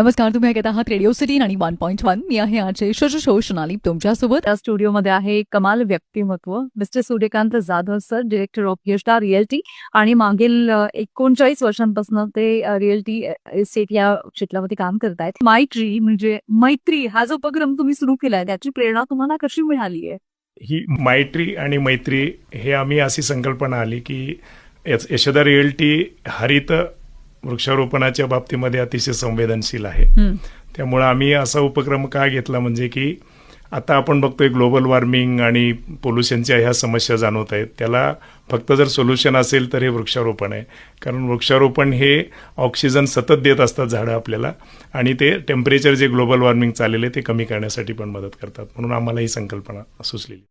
नमस्कार, तुम्ही ऐकत आहात रेडिओ सिटी 91.1. मी आहे आजचे सोनाली तुमच्यासोबत. या स्टुडिओमध्ये आहे कमाल व्यक्तिमत्व mister Suryakant Jadhav sir, director of Yashada realty, आणि मागील 39 वर्षांपासून ते रिअल्टी एस्टेट या क्षेत्रामध्ये काम करत आहेत. मायट्री म्हणजे मैत्री हा जो उपक्रम तुम्ही सुरू केलाय त्याची प्रेरणा तुम्हाला कशी मिळाली आहे? ही मायट्री आणि मैत्री हे आम्ही अशी संकल्पना आली की यशदा रिअल्टी हरित वृक्षारोपणाच्या बाबतीमध्ये अतिशय संवेदनशील आहे. त्यामुळे आम्ही असा उपक्रम का घेतला म्हणजे की आता आपण बघतोय ग्लोबल वॉर्मिंग आणि पोल्युशनच्या ह्या समस्या जाणवत आहेत. त्याला फक्त जर सोल्युशन असेल तर हे वृक्षारोपण आहे. कारण वृक्षारोपण हे ऑक्सिजन सतत देत असतात झाडं आपल्याला, आणि ते टेम्परेचर जे ग्लोबल वॉर्मिंग चाललेले ते कमी करण्यासाठी पण मदत करतात. म्हणून आम्हाला ही संकल्पना सुचलेली.